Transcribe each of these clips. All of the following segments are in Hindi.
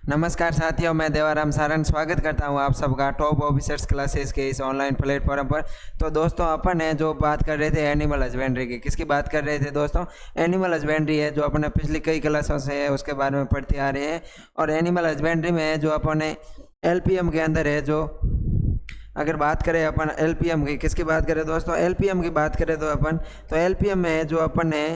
नमस्कार साथियों, मैं देवाराम सारन स्वागत करता हूं आप सबका टॉप ऑफिसर्स क्लासेस के इस ऑनलाइन प्लेटफॉर्म पर। तो दोस्तों, अपन है जो बात कर रहे थे एनिमल हस्बेंड्री की। किसकी बात कर रहे थे दोस्तों? एनिमल हस्बेंड्री है जो अपने पिछली कई क्लासों से है उसके बारे में पढ़ते आ रहे हैं। और एनिमल हस्बेंड्री में है जो अपने एलपीएम के अंदर है जो अगर बात करें अपन एलपीएम की, किसकी बात करें दोस्तों? एलपीएम की बात करें तो अपन तो एलपीएम में है जो अपन है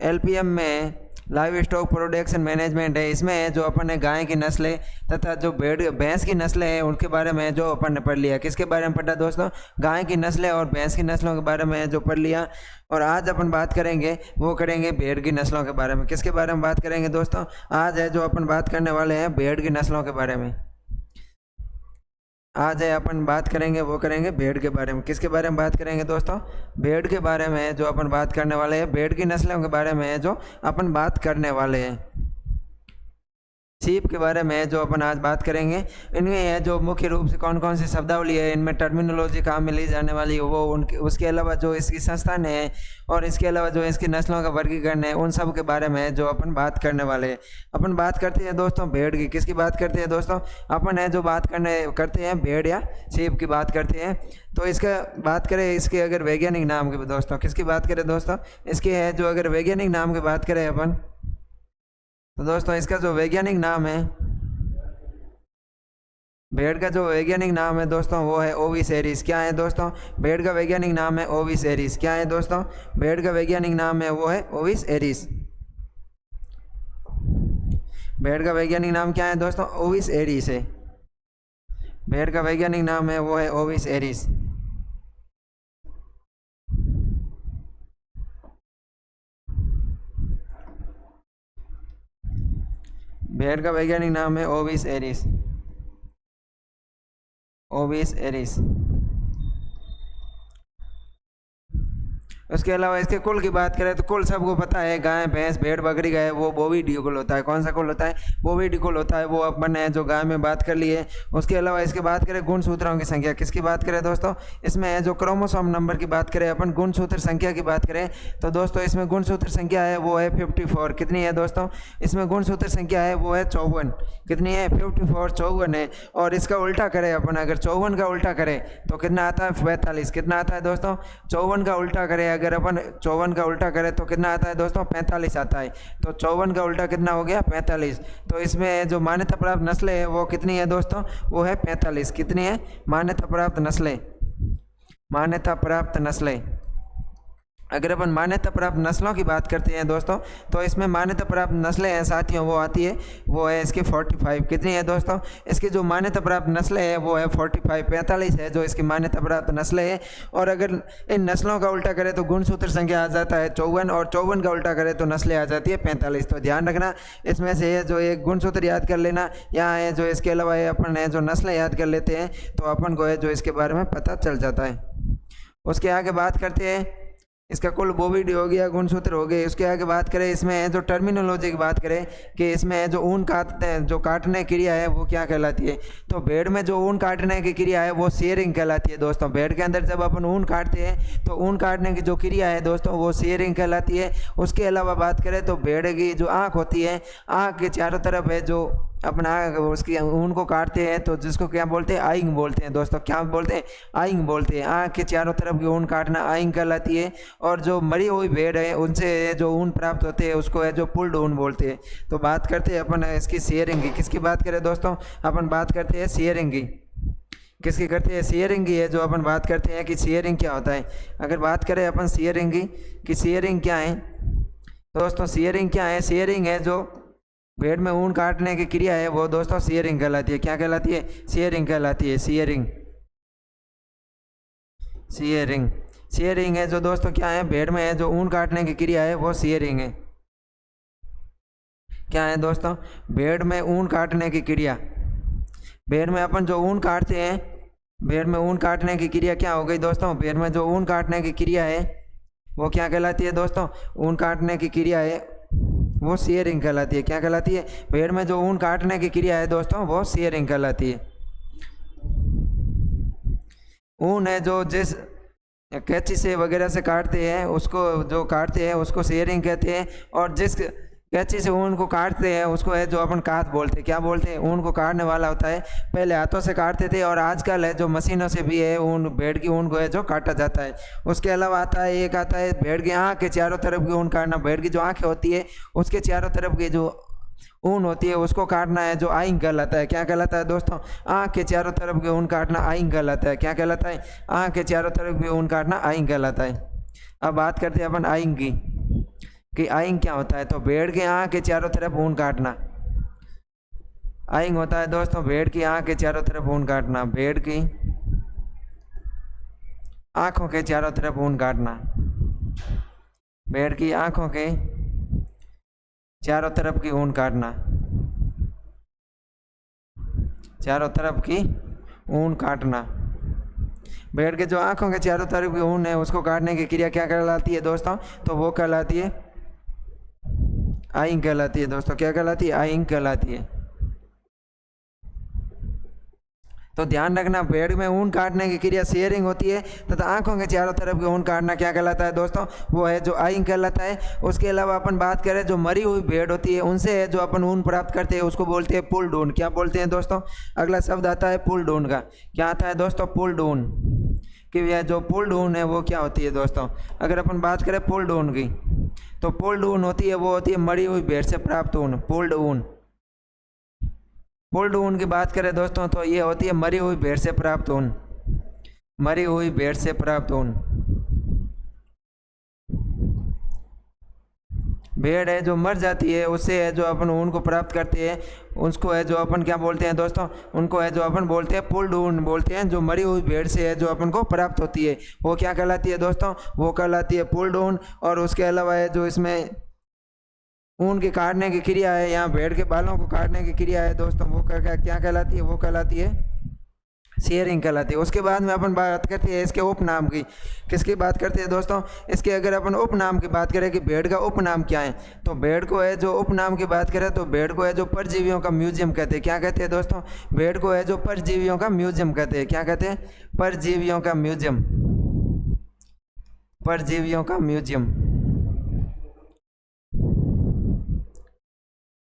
एलपीएम में लाइव स्टॉक प्रोडक्शन मैनेजमेंट है। इसमें है जो अपन ने गाय की नस्लें तथा जो भेड़ भैंस की नस्लें हैं उनके बारे में जो अपन ने पढ़ लिया। किसके बारे में पढ़ा दोस्तों? गाय की नस्लें और भैंस की नस्लों के बारे में जो पढ़ लिया। और आज अपन बात करेंगे वो करेंगे भेड़ की नस्लों के बारे में। किसके बारे में बात करेंगे दोस्तों? आज है जो अपन बात करने वाले हैं भेड़ की नस्लों के बारे में। आज है अपन बात करेंगे वो करेंगे भेड़ के बारे में। किसके बारे में बात करेंगे दोस्तों? भेड़ के बारे में जो अपन बात करने वाले हैं। भेड़ की नस्लों के बारे में जो अपन बात करने वाले हैं। सीप के बारे में जो अपन आज बात करेंगे। इनमें है जो मुख्य रूप से कौन कौन सी शब्दावली है, इनमें टर्मिनोलॉजी काम में ली जाने वाली है वो उनके, उसके अलावा जो इसकी संस्थान है और इसके अलावा जो इसकी नस्लों का वर्गीकरण है, उन सब के बारे में जो अपन बात करने वाले हैं। अपन बात करते हैं दोस्तों भेड़ की। किसकी बात करते हैं दोस्तों? अपन है जो बात करते हैं भेड़ या सीप की बात करते हैं। तो इसका बात करें इसके अगर वैज्ञानिक नाम की दोस्तों, किसकी बात करें दोस्तों? इसके है जो अगर वैज्ञानिक नाम की बात करें अपन तो दोस्तों इसका जो वैज्ञानिक नाम है, भेड़ का जो वैज्ञानिक नाम है दोस्तों वो है ओविस एरिस। क्या है दोस्तों? भेड़ का वैज्ञानिक नाम है ओविस एरिस। क्या है दोस्तों? भेड़ का वैज्ञानिक नाम है वो है ओविस एरिस। भेड़ का वैज्ञानिक नाम क्या है दोस्तों? ओविस एरिस है। भेड़ का वैज्ञानिक नाम है वो है ओविस एरिस। भेड़ का वैज्ञानिक नाम है ओविस एरिस। ओविस एरिस। उसके अलावा इसके कुल की बात करें तो कुल सबको पता है, गाय भैंस भेड़ बकरी का है वो बोविडिकुल होता है। कौन सा कुल होता है? बोविडिकुल होता है। वो अपन है जो गाय में बात कर लिए। उसके अलावा इसके बात करें गुणसूत्रों की संख्या। किसकी बात करें दोस्तों? इसमें है जो क्रोमोसोम नंबर की बात करें अपन, गुणसूत्र संख्या की बात करें तो दोस्तों इसमें गुणसूत्र संख्या है वो है 54। कितनी है दोस्तों? इसमें गुणसूत्र संख्या है वो है 54। कितनी है? 54, 54 है। और इसका उल्टा करें अपन, अगर 54 का उल्टा करें तो कितना आता है? 45। कितना आता है दोस्तों? 54 का उल्टा करें अगर अपन 54 का उल्टा करें तो कितना आता है दोस्तों? 45 आता है। तो 54 का उल्टा कितना हो गया? 45। तो इसमें जो मान्यता प्राप्त नस्लें है वो कितनी है दोस्तों? वो है 45। कितनी है? मान्यता प्राप्त नस्लें। मान्यता प्राप्त नस्लें। अगर अपन मान्यता प्राप्त नस्लों की बात करते हैं दोस्तों तो इसमें मान्यता प्राप्त नस्लें हैं साथियों वो आती है वो है इसकी 45। कितनी है दोस्तों? इसकी जो मान्यता प्राप्त नस्लें हैं वो है 45, 45 है जो इसकी मान्यता प्राप्त नस्लें हैं। और अगर इन नस्लों का उल्टा करें तो गुणसूत्र संख्या आ जाता है 54 और 54 का उल्टा करें तो नस्लें आ जाती है 45। तो ध्यान रखना, इसमें से जो एक गुणसूत्र याद कर लेना। यहाँ है जो इसके अलावा अपन है जो नस्लें याद कर लेते हैं तो अपन को है जो इसके बारे में पता चल जाता है। उसके आगे बात करते हैं, इसका कुल बोविड हो गया, गुणसूत्र हो गए। उसके आगे बात करें इसमें जो टर्मिनोलॉजी की बात करें कि इसमें जो ऊन काटते हैं जो काटने की क्रिया है वो क्या कहलाती है? तो भेड़ में जो ऊन काटने की क्रिया है वो शेयरिंग कहलाती है दोस्तों। भेड़ के अंदर जब अपन ऊन काटते हैं तो ऊन काटने की जो क्रिया है दोस्तों वो शेयरिंग कहलाती है। उसके अलावा बात करें तो भेड़ की जो आँख होती है, आँख के चारों तरफ है जो अपना उसकी ऊन को काटते हैं तो जिसको क्या बोलते हैं? आइंग बोलते हैं दोस्तों। क्या बोलते हैं? आइंग बोलते हैं। आँख के चारों तरफ की ऊन काटना आइंग कहलाती है। और जो मरी हुई भेड़ है उनसे जो ऊन प्राप्त होते हैं उसको है जो पुल्ड ऊन बोलते हैं। तो बात करते हैं अपन इसकी शेयरिंग की। किसकी बात करें दोस्तों? अपन बात करते हैं शेयरिंग की। किसकी करते हैं? शेयरिंग की है जो अपन बात करते हैं कि शेयरिंग क्या होता है। अगर बात करें अपन शेयरिंग की कि शेयरिंग क्या है दोस्तों? शेयरिंग क्या है? शेयरिंग है जो भेड़ में ऊन काटने की क्रिया है वो दोस्तों शेयरिंग कहलाती है। क्या कहलाती है? शेयरिंग कहलाती है। शेयरिंग। शेयरिंग। शेयरिंग है जो दोस्तों क्या है? भेड़ में है जो ऊन काटने की क्रिया है वो शेयरिंग है। क्या है दोस्तों? भेड़ में ऊन काटने की क्रिया। भेड़ में अपन जो ऊन काटते हैं, भेड़ में ऊन काटने की क्रिया क्या हो गई दोस्तों? भेड़ में जो ऊन काटने की क्रिया है वो क्या कहलाती है दोस्तों? ऊन काटने की क्रिया है वो शेयरिंग कहलाती है। क्या कहलाती है? भेड़ में जो ऊन काटने की क्रिया है दोस्तों वो शेयरिंग कहलाती है। ऊन है जो जिस कैंची से वगैरह से काटते हैं उसको जो काटते हैं उसको शेयरिंग कहते हैं। और जिस कैंची से ऊन को काटते हैं उसको है जो अपन कात बोलते हैं। क्या बोलते हैं? ऊन को काटने वाला होता है। पहले हाथों से काटते थे और आजकल है जो मशीनों से भी है ऊन, भेड़ की ऊन को है जो काटा जाता है। उसके अलावा आता है, एक आता है भेड़ की आँख के चारों तरफ की ऊन काटना। भेड़ की जो आँखें होती है उसके चारों तरफ की जो ऊन होती है उसको काटना है जो आइंग कहलाता है। क्या कहलाता है दोस्तों? आँख के चारों तरफ की ऊन काटना आइंग कहलाता है। क्या कहलाता है? आँख के चारों तरफ की ऊन काटना आइंग कहलाता है। अब बात करते हैं अपन आइंग की कि आइंग क्या होता है। तो भेड़ की आँख के चारों तरफ ऊन काटना आइंग होता है दोस्तों। भेड़ की आँख के चारों तरफ ऊन काटना, भेड़ की आँखों के चारों तरफ ऊन काटना, भेड़ की आँखों के चारों तरफ की ऊन काटना, चारों तरफ की ऊन काटना। भेड़ के जो आँखों के चारों तरफ की ऊन है उसको काटने की क्रिया क्या कहलाती है दोस्तों? तो वो कहलाती है आइंग कहलाती है दोस्तों। क्या कहलाती है? आइंग कहलाती है। तो ध्यान रखना, भेड़ में ऊन काटने की क्रिया शेयरिंग होती है तथा आंखों के चारों तरफ की ऊन काटना क्या कहलाता है दोस्तों? वो है जो आइंग कहलाता है। उसके अलावा अपन बात करें जो मरी हुई भेड़ होती है उनसे है जो अपन ऊन प्राप्त करते हैं उसको बोलते हैं पुल्ड ऊन। क्या बोलते हैं दोस्तों? अगला शब्द आता है पुल्ड ऊन का। क्या आता है दोस्तों? पुल्ड ऊन। कि यह जो पुल्ड ऊन है वो क्या होती है दोस्तों? अगर अपन बात करें पुल्ड ऊन की तो पुल्ड ऊन होती है वो होती है मरी हुई भेड़ से प्राप्त ऊन, पुल्ड ऊन। पुल्ड ऊन की बात करें दोस्तों तो ये होती है मरी हुई भेड़ से प्राप्त ऊन, मरी हुई भेड़ से प्राप्त ऊन। भेड़ है जो मर जाती है उससे है जो अपन ऊन को प्राप्त करते हैं उसको है जो अपन क्या बोलते हैं दोस्तों? उनको है जो अपन बोलते हैं पुल्ड ऊन बोलते हैं। जो मरी हुई भेड़ से है जो अपन को प्राप्त होती है वो क्या कहलाती है दोस्तों? वो कहलाती है पुल्ड ऊन। और उसके अलावा है जो इसमें ऊन के काटने की क्रिया है, यहाँ भेड़ के बालों को काटने की क्रिया है दोस्तों, वो क्या कहलाती है? वो कहलाती है शेयरिंग कहलाती है। उसके बाद में अपन बात करते हैं इसके उपनाम की। किसकी बात करते हैं दोस्तों? इसके अगर अपन उपनाम की बात करें कि भेड़ का उपनाम क्या है तो भेड़ को है जो उपनाम की बात करें तो भेड़ को है जो परजीवियों का म्यूजियम कहते हैं। क्या कहते हैं दोस्तों? भेड़ को है जो परजीवियों का म्यूजियम कहते हैं। क्या कहते हैं? परजीवियों का म्यूजियम, परजीवियों का म्यूजियम।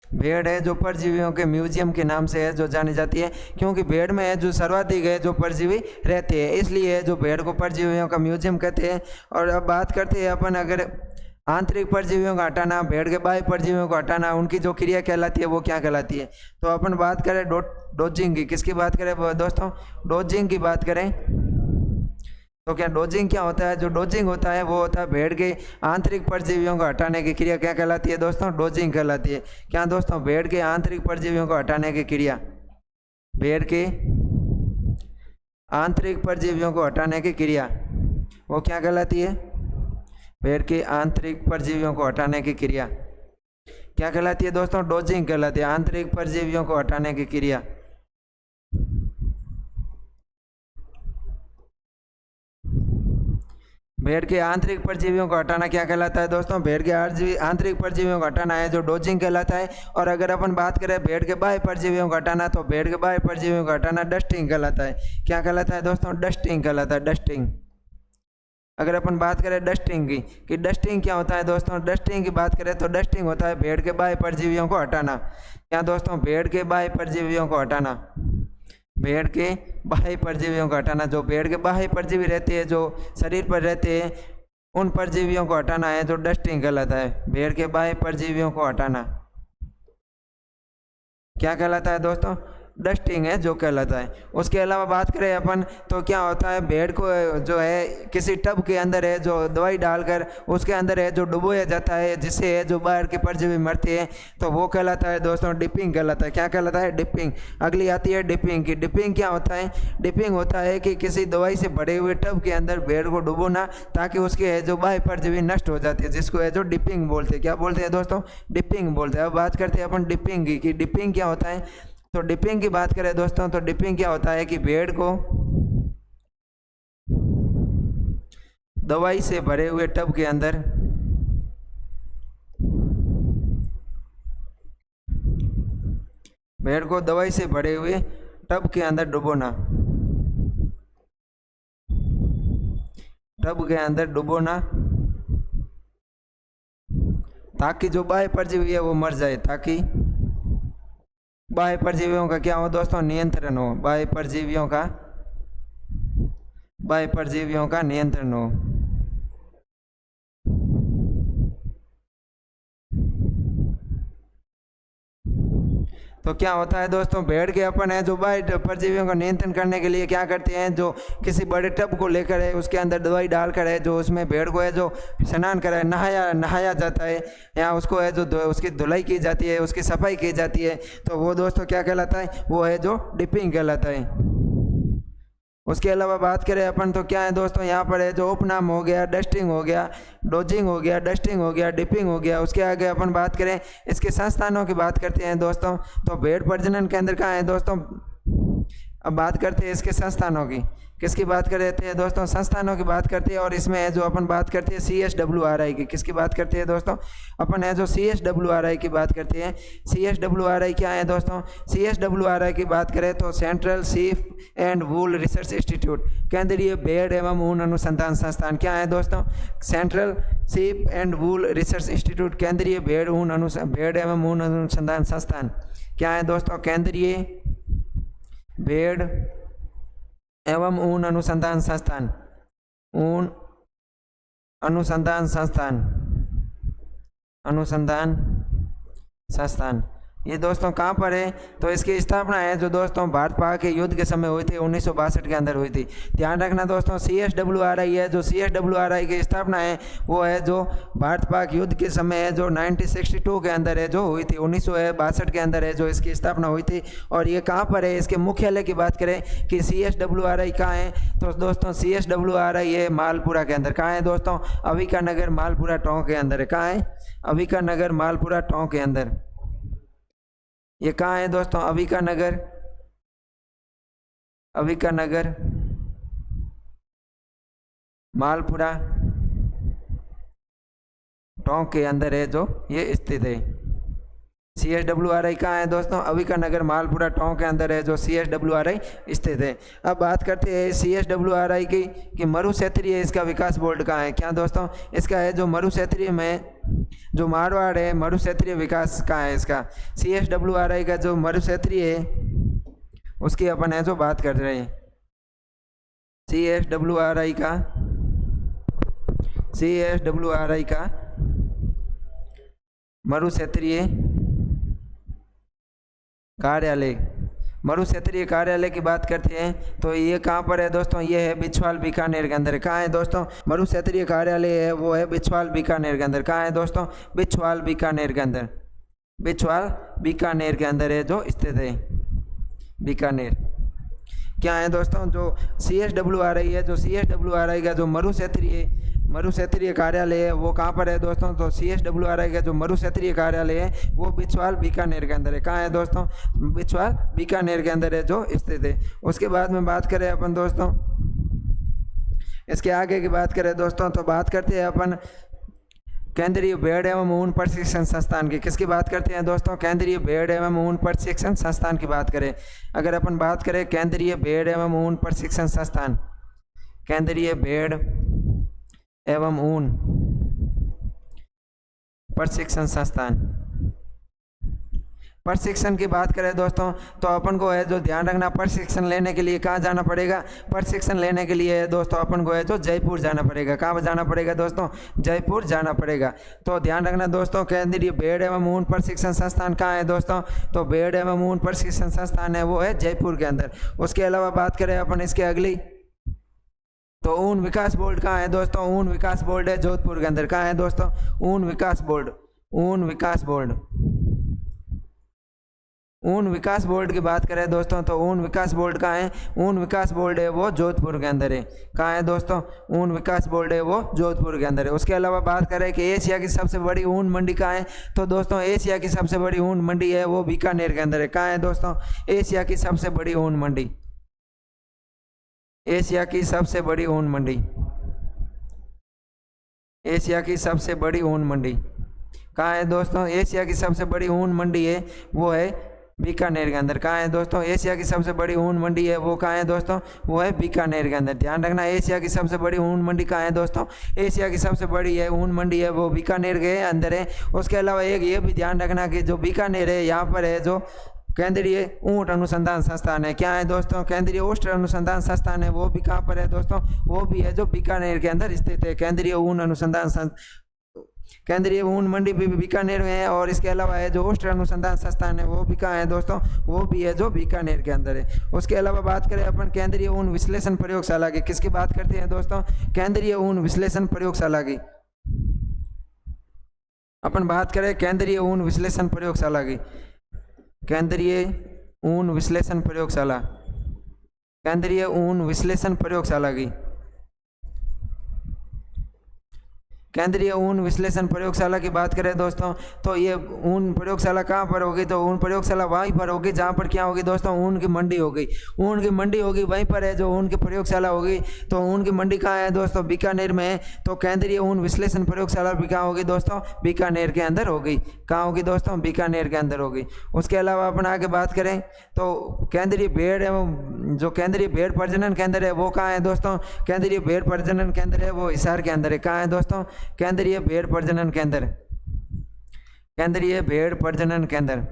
भेड़ है जो परजीवियों के म्यूजियम के नाम से है जो जानी जाती है, क्योंकि भेड़ में है जो सर्वाधिक है जो परजीवी रहते हैं, इसलिए है जो भेड़ को परजीवियों का म्यूजियम कहते हैं। और अब बात करते हैं अपन अगर आंतरिक परजीवियों का हटाना, भेड़ के बाह्य परजीवियों को हटाना, उनकी जो क्रिया कहलाती है वो क्या कहलाती है? तो अपन बात करें डोजिंग की। किसकी बात करें दोस्तों? डोजिंग की बात करें तो क्या डोजिंग क्या होता है? जो डोजिंग होता है वो होता है भेड़ के आंतरिक परजीवियों को हटाने की क्रिया क्या कहलाती है दोस्तों? डोजिंग कहलाती है। क्या दोस्तों? भेड़ के आंतरिक परजीवियों को हटाने की क्रिया, भेड़ के आंतरिक परजीवियों को हटाने की क्रिया वो क्या कहलाती है? भेड़ के आंतरिक परजीवियों को हटाने की क्रिया क्या कहलाती है दोस्तों? डोजिंग कहलाती है। आंतरिक परजीवियों को हटाने की क्रिया। भेड़ के आंतरिक परजीवियों को हटाना क्या कहलाता है दोस्तों? भेड़ के आंतरिक परजीवियों को हटाना है जो डोजिंग कहलाता है। और अगर अपन बात करें भेड़ के बाह्य परजीवियों को हटाना तो भेड़ के बाह्य परजीवियों को हटाना डस्टिंग कहलाता है। क्या कहलाता है दोस्तों? डस्टिंग कहलाता है, डस्टिंग। अगर अपन बात करें डस्टिंग की कि डस्टिंग क्या होता है दोस्तों? डस्टिंग की बात करें तो डस्टिंग होता है भेड़ के बाह्य परजीवियों को हटाना। क्या दोस्तों? भेड़ के बाह्य परजीवियों को हटाना, भेड़ के बाह्य परजीवियों को हटाना। जो भेड़ के बाह्य परजीवी रहते हैं जो शरीर पर रहते हैं उन परजीवियों को हटाना है जो डस्टिंग कहलाता है। भेड़ के बाह्य परजीवियों को हटाना क्या कहलाता है दोस्तों? डस्टिंग है जो कहलाता है। उसके अलावा बात करें अपन तो क्या होता है भेड़ को जो है किसी टब के अंदर है जो दवाई डालकर उसके अंदर है जो डुबोया जाता है जिससे है जो बाहर के परजीवी मरते हैं तो वो कहलाता है दोस्तों डिपिंग कहलाता है। क्या कहलाता है? डिपिंग। अगली आती है डिपिंग की। डिपिंग क्या होता है? डिपिंग होता है कि किसी दवाई से भरे हुए टब के अंदर भेड़ को डुबोना ताकि उसके है जो बाह्य परजीवी नष्ट हो जाती है, जिसको है जो डिपिंग बोलते हैं। क्या बोलते हैं दोस्तों? डिपिंग बोलते हैं। अब बात करते हैं अपन डिपिंग की कि डिपिंग क्या होता है। तो डिपिंग की बात करें दोस्तों तो डिपिंग क्या होता है कि भेड़ को दवाई से भरे हुए टब के अंदर भेड़ को दवाई से भरे हुए टब के अंदर डुबोना, टब के अंदर डुबोना ताकि जो बाह्य परजीवी है वो मर जाए, ताकि बाह्य परजीवियों का क्या हो दोस्तों, नियंत्रण हो, बाह्य परजीवियों का नियंत्रण हो। तो क्या होता है दोस्तों, भेड़ के अपन है जो बाह्य परजीवियों का नियंत्रण करने के लिए क्या करते हैं, जो किसी बड़े टब को लेकर है उसके अंदर दवाई डालकर है जो उसमें भेड़ को है जो स्नान कराए, नहाया जाता है, या उसको है जो उसकी धुलाई की जाती है, उसकी सफाई की जाती है, तो वो दोस्तों क्या कहलाता है, वो है जो डिपिंग कहलाता है। उसके अलावा बात करें अपन तो क्या है दोस्तों, यहाँ पर है जो उपनाम हो गया, डस्टिंग हो गया, डोजिंग हो गया, डस्टिंग हो गया, डिपिंग हो गया। उसके आगे अपन बात करें इसके संस्थानों की बात करते हैं दोस्तों, तो भेड़ प्रजनन केंद्र कहाँ है दोस्तों। अब बात करते हैं इसके संस्थानों की, किसकी बात कर रहे थे दोस्तों, संस्थानों की बात करते हैं। और इसमें है जो अपन बात करते हैं CSWRI की, किसकी बात करते हैं दोस्तों, अपन है जो CSWRI की बात करते हैं। CSWRI क्या है दोस्तों, CSWRI की बात करें तो central sheep and wool research institute, केंद्रीय भेड़ एवं ऊन अनुसंधान संस्थान। क्या है दोस्तों, central sheep and wool research institute, केंद्रीय भेड़ एवं ऊन अनुसंधान संस्थान। क्या है दोस्तों, केंद्रीय भेड़ एवं ऊन अनुसंधान संस्थान, ऊन अनुसंधान संस्थान। ये दोस्तों कहाँ पर है, तो इसकी स्थापना है जो दोस्तों भारत पाक के युद्ध के समय हुई थी, 1962 के अंदर हुई थी। ध्यान रखना दोस्तों, CSWRI है जो CSWRI की स्थापना है वो है जो भारत पाक युद्ध के समय है जो 1962 के अंदर है जो हुई थी, 1962 के अंदर है जो इसकी स्थापना हुई थी। और ये कहाँ पर है, इसके मुख्यालय की बात करें कि CSWRI कहाँ है, तो दोस्तों CSWRI है मालपुरा के अंदर। कहाँ है दोस्तों, अविका नगर मालपुरा टोंक के अंदर है। कहाँ है, अविका नगर मालपुरा टोंक के अंदर। ये कहाँ है दोस्तों, अविका नगर मालपुरा टोंक के अंदर है जो ये स्थित है। CSWRI कहाँ है दोस्तों, अविका नगर मालपुरा टोंक के अंदर है जो CSWRI स्थित है। अब बात करते हैं CSWRI की कि मरु क्षेत्रीय इसका विकास बोर्ड कहाँ है। क्या दोस्तों, इसका है जो मरु क्षेत्रीय में जो मारवाड़ है, मरु क्षेत्रीय विकास कहाँ है इसका। CSWRI का जो मरु क्षेत्रीय है उसकी अपन है जो बात कर रहे हैं। CSWRI का मरु क्षेत्रीय कार्यालय, मरु क्षेत्रीय कार्यालय की बात करते हैं तो ये कहाँ पर है दोस्तों, ये है बिछवाल बीकानेर के अंदर। कहाँ है दोस्तों, मरु क्षेत्रीय कार्यालय है वो है बिछवाल बीकानेर के अंदर। कहाँ है दोस्तों, बिछवाल बीकानेर के अंदर, बिछवाल बीकानेर के अंदर है जो स्थित है, बीकानेर। क्या है दोस्तों, जो CSWRI है, जो CSWRI का जो मरु क्षेत्रीय कार्यालय है वो कहाँ पर है दोस्तों, तो CSWRI का जो मरु क्षेत्रीय कार्यालय है वो बिछवाल बीकानेर के अंदर है। कहाँ है दोस्तों, बिछवाल बीकानेर के अंदर है जो स्थित है। उसके बाद में बात करें अपन दोस्तों, इसके आगे की बात करें दोस्तों, तो बात करते हैं अपन केंद्रीय भेड़ एवं ऊन प्रशिक्षण संस्थान की। किसकी बात करते हैं दोस्तों, केंद्रीय भेड़ एवं ऊन प्रशिक्षण संस्थान की बात करें। अगर अपन बात करें केंद्रीय भेड़ एवं ऊन प्रशिक्षण संस्थान, केंद्रीय भेड़ एवं ऊन प्रशिक्षण संस्थान, प्रशिक्षण की बात करें दोस्तों तो अपन को है जो ध्यान रखना, प्रशिक्षण लेने के लिए कहाँ जाना पड़ेगा, प्रशिक्षण लेने के लिए दोस्तों अपन को है जो जयपुर जाना पड़ेगा। कहाँ जाना पड़ेगा दोस्तों, जयपुर जाना पड़ेगा। तो ध्यान रखना दोस्तों, केंद्रीय भेड़ एवं ऊन प्रशिक्षण संस्थान कहाँ है दोस्तों, तो भेड़ एवं ऊन प्रशिक्षण संस्थान है वो है जयपुर के अंदर। उसके अलावा बात करें अपन इसके अगली, तो ऊन विकास बोर्ड कहाँ है दोस्तों, ऊन विकास बोर्ड है जोधपुर के अंदर। कहाँ है दोस्तों, ऊन विकास बोर्ड, ऊन विकास बोर्ड, ऊन विकास बोर्ड की बात करें दोस्तों तो ऊन विकास बोर्ड कहाँ है, ऊन विकास बोर्ड है वो जोधपुर के अंदर है। कहाँ है दोस्तों, ऊन विकास बोर्ड है वो जोधपुर के अंदर है। उसके अलावा बात करें कि एशिया की सबसे बड़ी ऊन मंडी कहाँ है, तो दोस्तों एशिया की सबसे बड़ी ऊन मंडी है वो बीकानेर के अंदर है। कहाँ है दोस्तों, एशिया की सबसे बड़ी ऊन मंडी, एशिया की सबसे बड़ी ऊन मंडी, एशिया की सबसे बड़ी ऊन मंडी कहाँ है दोस्तों, एशिया की सबसे बड़ी ऊन मंडी है वो है बीकानेर के अंदर। कहाँ है दोस्तों? एशिया की सबसे बड़ी ऊन मंडी है वो कहाँ है दोस्तों? वो है बीकानेर के अंदर। ध्यान रखना, एशिया की सबसे बड़ी ऊन मंडी कहाँ है दोस्तों? एशिया की सबसे बड़ी है ऊन मंडी है वो बीकानेर के अंदर है। उसके अलावा एक ये भी ध्यान रखना कि जो बीकानेर है यहाँ पर है जो केंद्रीय ऊंट अनुसंधान संस्थान है। क्या है दोस्तों? केंद्रीय ऊंट अनुसंधान संस्थान है, वो भी कहाँ पर है दोस्तों? वो भी है जो बीकानेर के अंदर स्थित है। केंद्रीय ऊन अनुसंधान केंद्रीय ऊन मंडी भी बीकानेर में है। और इसके अलावा है जो ऊष्ट अनुसंधान संस्थान है वो भी कहाँ है दोस्तों? वो भी है जो बीकानेर के अंदर है। उसके अलावा बात करें अपन केंद्रीय ऊन विश्लेषण प्रयोगशाला की, किसकी बात करते हैं दोस्तों? केंद्रीय ऊन विश्लेषण प्रयोगशाला की। अपन बात करें केंद्रीय ऊन विश्लेषण प्रयोगशाला की, केंद्रीय ऊन विश्लेषण प्रयोगशाला, केंद्रीय ऊन विश्लेषण प्रयोगशाला की, केंद्रीय ऊन विश्लेषण प्रयोगशाला की बात करें दोस्तों तो ये ऊन प्रयोगशाला कहाँ पर होगी? तो ऊन प्रयोगशाला वहीं पर होगी जहाँ पर क्या होगी दोस्तों? ऊन की मंडी होगी। ऊन की मंडी होगी वहीं पर है जो ऊन की प्रयोगशाला होगी। तो ऊन की मंडी कहाँ है दोस्तों? बीकानेर में है। तो केंद्रीय ऊन विश्लेषण प्रयोगशाला भी कहाँ होगी दोस्तों? बीकानेर के अंदर होगी। कहाँ होगी दोस्तों? बीकानेर के अंदर होगी। उसके अलावा अपन आगे बात करें तो केंद्रीय भेड़ है, जो केंद्रीय भेड़ प्रजनन केंद्र है वो कहाँ है दोस्तों? केंद्रीय भेड़ प्रजनन केंद्र है वो हिसार के अंदर है। कहाँ है दोस्तों? केंद्रीय भेड़ प्रजनन केंद्र, केंद्रीय भेड़ प्रजनन केंद्र।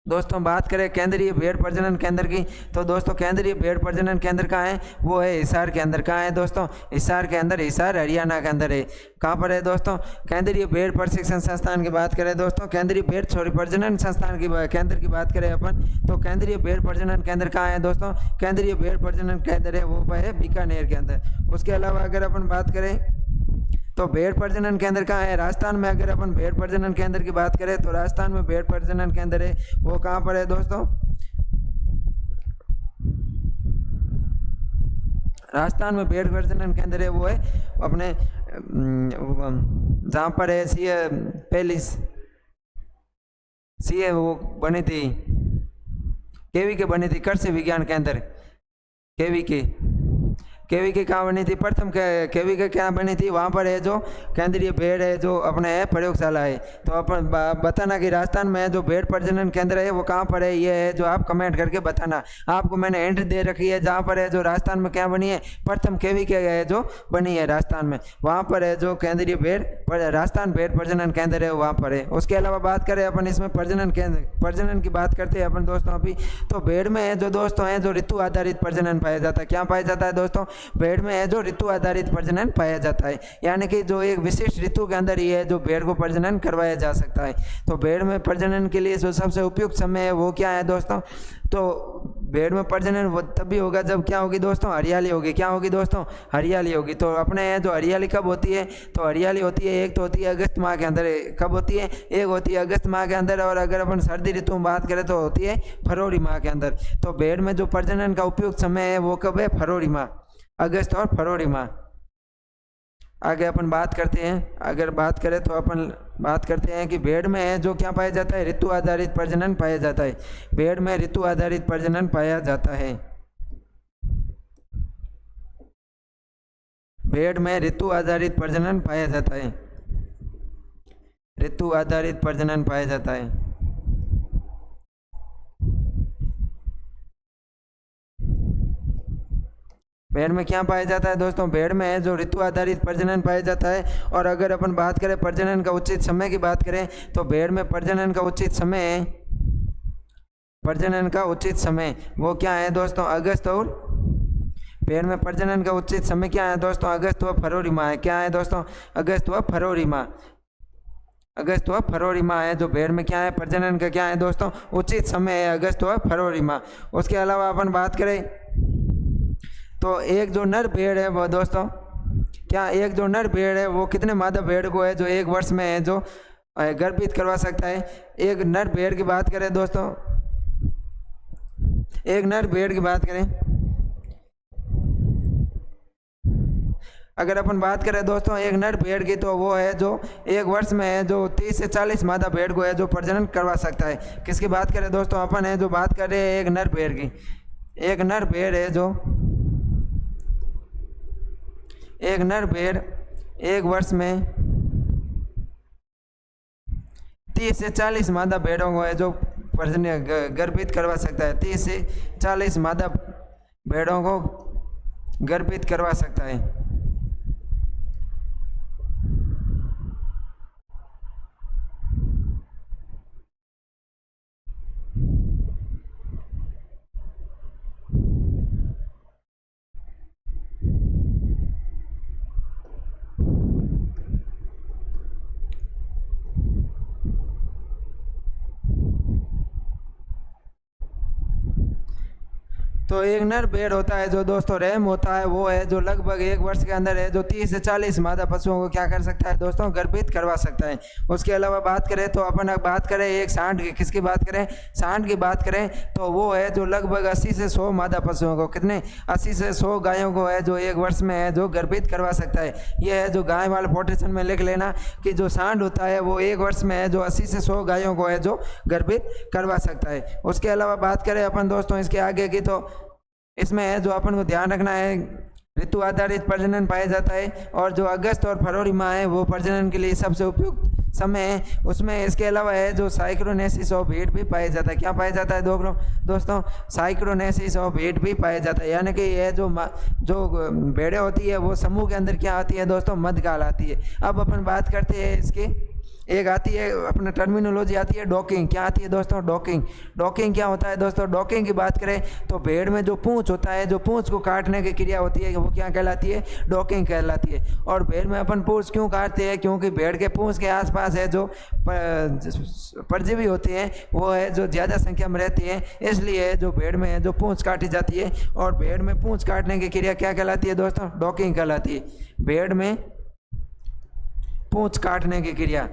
दोस्तों बात करें केंद्रीय भेड़ प्रजनन केंद्र की तो दोस्तों केंद्रीय भेड़ प्रजनन केंद्र कहाँ है? वो है हिसार के अंदर। कहाँ है दोस्तों? हिसार के अंदर, हिसार हरियाणा के अंदर है। कहाँ पर है दोस्तों? केंद्रीय भेड़ प्रशिक्षण संस्थान की बात करें दोस्तों, केंद्रीय भेड़ प्रजनन संस्थान की केंद्र की बात करें अपन तो केंद्रीय भेड़ प्रजनन केंद्र कहाँ है दोस्तों? केंद्रीय भेड़ प्रजनन केंद्र है वो है बीकानेर के अंदर। उसके अलावा अगर अपन बात करें तो भेड़ प्रजनन केंद्र कहाँ है? राजस्थान में। अगर अपन भेड़ प्रजनन केंद्र की बात करें तो राजस्थान में भेड़ प्रजनन केंद्र है वो कहाँ पर है दोस्तों? राजस्थान में भेड़ प्रजनन केंद्र है वो है अपने जहाँ पर है सी वो बनी थी, केवी के बनी थी कृषि विज्ञान केंद्र, केवी के कहाँ बनी थी? प्रथम केवी के क्या बनी थी? वहाँ पर है जो केंद्रीय भेड़ है जो अपने है प्रयोगशाला है। तो अपन बताना कि राजस्थान में जो भेड़ प्रजनन केंद्र है वो कहाँ पर है, ये है जो आप कमेंट करके बताना। आपको मैंने एंट्री दे रखी है जहाँ पर है जो राजस्थान में क्या बनी है? प्रथम केवी के है जो बनी है राजस्थान में, वहाँ पर है जो केंद्रीय राजस्थान भेड़ प्रजनन केंद्र है वहाँ पर है। उसके अलावा बात करें अपन इसमें प्रजनन की बात करते हैं अपन दोस्तों अभी, तो भेड़ में है जो दोस्तों है जो ऋतु आधारित प्रजनन पाया जाता है। क्या पाया जाता है दोस्तों? भेड़ में है जो ऋतु आधारित प्रजनन पाया जाता है, यानी कि जो एक विशिष्ट ऋतु के अंदर ही है जो भेड़ को प्रजनन करवाया जा सकता है। तो भेड़ में प्रजनन के लिए जो सबसे उपयुक्त समय है वो क्या है दोस्तों? तो भेड़ में प्रजनन वो तभी होगा जब क्या होगी दोस्तों? हरियाली होगी। क्या होगी दोस्तों? हरियाली होगी। तो अपने यहाँ जो हरियाली कब होती है? तो हरियाली होती है, एक तो होती है अगस्त माह के अंदर। कब होती है? एक होती है अगस्त माह के अंदर, और अगर अपन सर्दी ऋतु में बात करें तो होती है फरवरी माह के अंदर। तो भेड़ में जो प्रजनन का उपयुक्त समय है वो कब है? फरवरी माह, अगस्त और फरवरी माह। आगे अपन बात करते हैं, अगर बात करें तो अपन बात करते हैं कि भेड़ में है जो क्या पाया जाता है? ऋतु आधारित प्रजनन पाया जाता है। भेड़ में ऋतु आधारित प्रजनन पाया जाता है। भेड़ में ऋतु आधारित प्रजनन पाया जाता है। ऋतु आधारित प्रजनन पाया जाता है। भेड़ में क्या पाया जाता है दोस्तों? भेड़ में है जो ऋतु आधारित प्रजनन पाया जाता है। और अगर अपन बात करें प्रजनन का उचित समय की बात करें तो भेड़ में प्रजनन का उचित समय, प्रजनन का उचित समय वो क्या है दोस्तों? अगस्त और भेड़ में प्रजनन का उचित समय क्या है दोस्तों? अगस्त व फरवरी माह है। क्या है दोस्तों? अगस्त व फरवरी माह, अगस्त व फरवरी माह है जो भेड़ में क्या है? प्रजनन का क्या है दोस्तों? उचित समय है अगस्त व फरवरी माह। उसके अलावा अपन बात करें तो एक जो नर भेड़ है वो दोस्तों क्या, एक जो नर भेड़ है वो कितने मादा भेड़ को है जो एक वर्ष में है जो गर्भित करवा सकता है? एक नर भेड़ की बात करें दोस्तों, एक नर भेड़ की बात करें, अगर अपन बात करें दोस्तों एक नर भेड़ की तो वो है जो एक वर्ष में है जो 30 से 40 मादा भेड़ को है जो प्रजनन करवा सकता है। किसकी बात करें दोस्तों? अपन है जो बात कर रहे हैं एक नर भेड़ की। एक नर भेड़ है जो, एक नर भेड़ एक वर्ष में 30 से 40 मादा भेड़ों को है जो गर्भित करवा सकता है। 30 से 40 मादा भेड़ों को गर्भित करवा सकता है। तो एक नर भेड़ होता है जो दोस्तों रैम होता है, वो है जो लगभग 1 वर्ष के अंदर है जो 30 से 40 मादा पशुओं को क्या कर सकता है दोस्तों, गर्भित करवा सकता है। उसके अलावा बात करें तो अपन बात करें एक सांड की, किसकी बात करें, सांड की बात करें तो वो है जो लगभग 80 से 100 मादा पशुओं को, कितने 80 से 100 गायों को है जो 1 वर्ष में है जो गर्भित करवा सकता है। यह है जो गाय वाले पोटेशन में लिख लेना कि जो सांड होता है वो 1 वर्ष में है जो 80 से 100 गायों को है जो गर्भित करवा सकता है। उसके अलावा बात करें अपन दोस्तों इसके आगे की, तो इसमें है जो अपन को ध्यान रखना है ऋतु आधारित प्रजनन पाया जाता है, और जो अगस्त और फरवरी माह है वो प्रजनन के लिए सबसे उपयुक्त समय है उसमें। इसके अलावा है जो साइक्रोनेसिस ऑफ हीट भी पाया जाता है। क्या पाया जाता है दोस्तों, साइक्रोनेसिस ऑफ हीट भी पाया जाता है, यानी कि यह जो भेड़ें होती है वो समूह के अंदर क्या आती है दोस्तों, मध्यकाल आती है। अब अपन बात करते हैं इसकी, एक आती है अपना टर्मिनोलॉजी आती है डॉकिंग। क्या आती है दोस्तों, डॉकिंग। डॉकिंग क्या होता है दोस्तों, डॉकिंग की बात करें तो भेड़ में जो पूंछ होता है, जो पूंछ को काटने की क्रिया होती है वो क्या कहलाती है, डॉकिंग कहलाती है। और भेड़ में अपन पूंछ क्यों काटते हैं, क्योंकि भेड़ के पूंछ के आसपास है जो परजीवी होते हैं वो है जो ज़्यादा संख्या में रहती है, इसलिए जो भेड़ में है जो पूंछ काटी जाती है। और भेड़ में पूंछ काटने की क्रिया क्या कहलाती है दोस्तों, डॉकिंग कहलाती है। भेड़ में पूंछ काटने की क्रिया,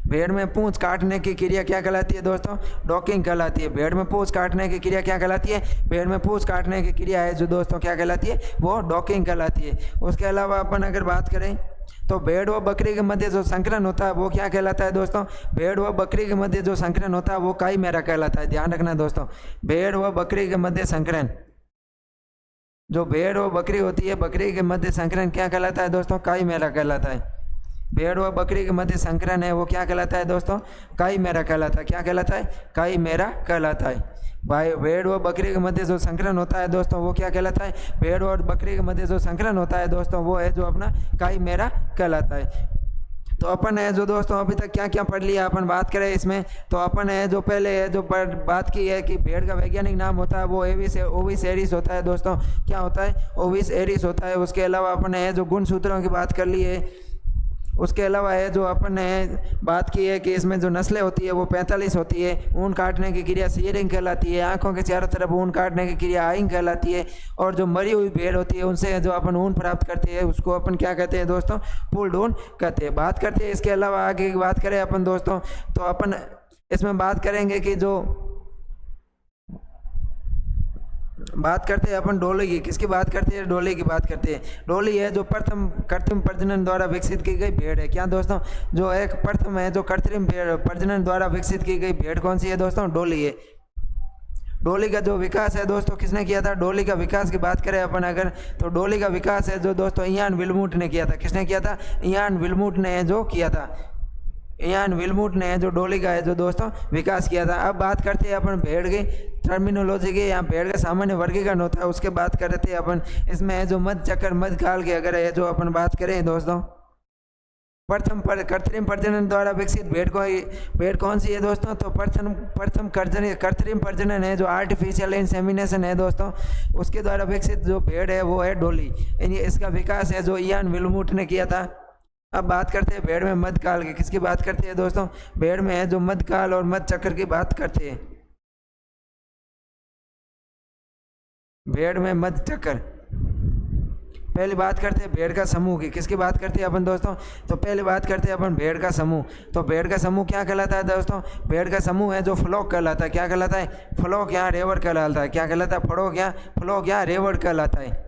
भेड़ में पूंछ काटने की क्रिया क्या कहलाती है दोस्तों, डॉकिंग कहलाती है। भेड़ में पूंछ काटने की क्रिया क्या कहलाती है, भेड़ में पूंछ काटने की क्रिया है जो दोस्तों क्या कहलाती है, वो डॉकिंग कहलाती है। उसके अलावा अपन अगर बात करें तो भेड़ व बकरी के मध्य जो संकरण होता है वो क्या कहलाता है दोस्तों, भेड़ व बकरी के मध्य जो संकरण होता है वो काई मेरा कहलाता है। ध्यान रखना दोस्तों, भेड़ व बकरी के मध्य संकरण, जो भेड़ व बकरी होती है बकरी के मध्य संकरण क्या कहलाता है दोस्तों, काई मेरा कहलाता है। भेड़ व बकरी के मध्य संकरण है वो क्या कहलाता है दोस्तों, काई मेरा कहलाता है। क्या कहलाता है, काई मेरा कहलाता है। भाई भेड़ व बकरी के मध्य जो संकरण होता है दोस्तों वो क्या कहलाता है, भेड़ और बकरी के मध्य जो संकरण होता है दोस्तों वो है जो अपना काई मेरा कहलाता है। तो अपन है जो दोस्तों अभी तक क्या क्या पढ़ लिया, अपन बात करें इसमें तो अपन है जो पहले है जो बात की है कि भेड़ का वैज्ञानिक नाम होता है वो ओविस एरिस होता है दोस्तों। क्या होता है, ओविस एरिस होता है। उसके अलावा अपन है जो गुणसूत्रों की बात कर ली है। उसके अलावा है जो अपन ने बात की है कि इसमें जो नस्लें होती है वो 45 होती है। ऊन काटने की क्रिया सीयरिंग कहलाती है। आंखों के चारों तरफ ऊन काटने की क्रिया आइंग कहलाती है। और जो मरी हुई भेड़ होती है उनसे जो अपन ऊन प्राप्त करते हैं उसको अपन क्या कहते हैं दोस्तों, पुल्ड ऊन कहते हैं। बात करते हैं इसके अलावा आगे की बात करें अपन दोस्तों तो अपन इसमें बात करेंगे कि जो बात करते हैं अपन डोली की। किसकी बात करते हैं, डोली की बात करते हैं। डोली है जो प्रथम कृत्रिम प्रजनन द्वारा विकसित की गई भेड़ है। क्या दोस्तों, जो एक प्रथम है जो कृत्रिम प्रजनन द्वारा विकसित की गई भेड़ कौन सी है दोस्तों, डोली है। डोली का जो विकास है दोस्तों किसने किया था, डोली का विकास की बात करें अपन अगर तो डोली का विकास है जो दोस्तों इयान विल्मूट ने किया था। किसने किया था, इयान विल्मूट ने जो किया था। इयान विल्मूट ने जो डोली का है जो दोस्तों विकास किया था। अब बात करते हैं अपन भेड़ की टर्मिनोलॉजी की। यहाँ भेड़ का सामान्य वर्गीकरण होता है उसके बात करते हैं अपन। इसमें है जो मध्य चक्र मध्यकाल की अगर है जो अपन बात करें दोस्तों, प्रथम कृत्रिम प्रजनन द्वारा विकसित भेड़ कौन सी है दोस्तों, तो प्रथम कृत्रिम प्रजनन है जो आर्टिफिशियल इंसेमिनेशन है दोस्तों, उसके द्वारा विकसित जो भेड़ है वो है डोली। इसका विकास है जो इयान विल्मूट ने किया था। अब बात करते हैं भेड़ में मध्यकाल की। किसकी बात करते हैं दोस्तों, भेड़ में है जो मध्यकाल और मध्य चक्र की बात करते हैं। भेड़ में मध्य चक्र, पहले बात करते हैं भेड़ का समूह की। किसकी बात करते हैं अपन दोस्तों, तो पहले बात करते हैं अपन भेड़ का समूह। तो भेड़ का समूह क्या कहलाता है दोस्तों, भेड़ का समूह है जो फ्लॉक कहलाता है। क्या कहलाता है, फ्लॉक या रेवड़ कहलाता है। क्या कहलाता है, फ्लॉक या रेवड़ कहलाता है।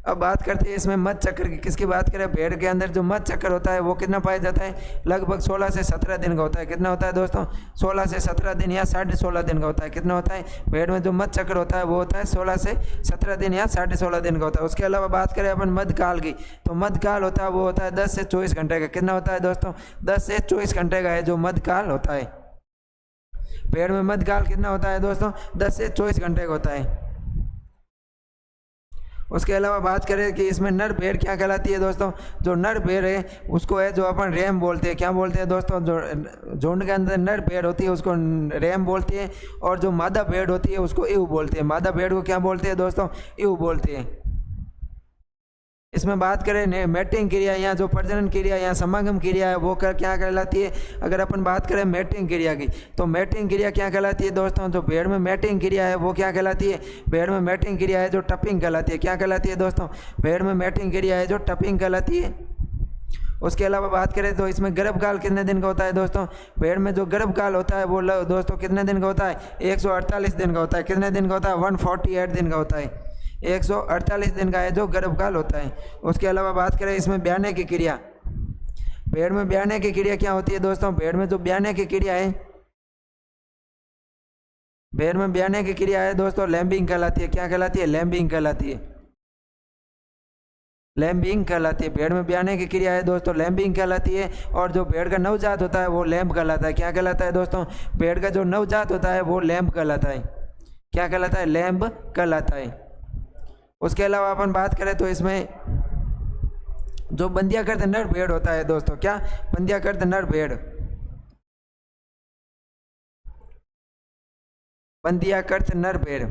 अब बात करते हैं इसमें मध चक्र की। किसकी बात करें? भेड़ के अंदर जो मध चक्र होता है वो कितना पाया जाता है? लगभग 16 से 17 दिन का होता है। कितना होता है दोस्तों? 16 से 17 दिन या 16.5 दिन का होता है। कितना होता है? भेड़ में जो मध चक्र होता है वो होता है 16 से 17 दिन या 16.5 दिन का होता है। उसके अलावा बात करें अपन मध्यकाल की, तो मध्यकाल होता है वो होता है 10 से 24 घंटे का। कितना होता है दोस्तों? 10 से 24 घंटे का है जो मध्यकाल होता है। भेड़ में मध्यकाल कितना होता है दोस्तों? 10 से 24 घंटे का होता है। उसके अलावा बात करें कि इसमें नर भेड़ क्या कहलाती है दोस्तों? जो नर भेड़ है उसको है जो अपन रैम बोलते हैं। क्या बोलते हैं दोस्तों? जो झुंड के अंदर नर भेड़ होती है उसको रैम बोलते हैं, और जो मादा भेड़ होती है उसको ईव बोलते हैं। मादा भेड़ को क्या बोलते हैं दोस्तों? ईव बोलते हैं। इसमें बात करें मैटिंग क्रिया या जो प्रजनन क्रिया या समागम क्रिया है वो क्या कहलाती है? अगर अपन बात करें मैटिंग क्रिया की, तो मैटिंग क्रिया क्या कहलाती है दोस्तों? जो भेड़ में मैटिंग क्रिया है वो क्या कहलाती है? भेड़ में मैटिंग क्रिया है जो टपिंग कहलाती है। क्या कहलाती है दोस्तों? भेड़ में मैटिंग क्रिया है जो टपिंग कहलाती है। उसके अलावा बात करें तो इसमें गर्भकाल कितने दिन का होता है दोस्तों? भेड़ में जो गर्भकाल होता है वो दोस्तों कितने दिन का होता है? 148 दिन का होता है। कितने दिन का होता है? 148 दिन का होता है। 148 दिन का है जो गर्भकाल होता है। उसके अलावा बात करें इसमें ब्याने की क्रिया, भेड़ में ब्याने की क्रिया क्या होती है दोस्तों? भेड़ में जो ब्याने की क्रिया है, भेड़ में ब्याने की क्रिया है दोस्तों लैम्बिंग कहलाती है। क्या कहलाती है? लैम्बिंग कहलाती है। लैम्बिंग कहलाती है। भेड़ में ब्याने की क्रिया है दोस्तों लैम्बिंग कहलाती है। और जो भेड़ का नवजात होता है वो लैम्ब कहलाता है। क्या कहलाता है दोस्तों? भेड़ का जो नवजात होता है वो लैम्ब कहलाता है। क्या कहलाता है? लैम्ब कहलाता है। उसके अलावा अपन बात करें तो इसमें जो बंध्याकृत नर भेड़ होता है दोस्तों, क्या? बंध्याकृत नर भेड़, बंध्याकृत नर भेड़,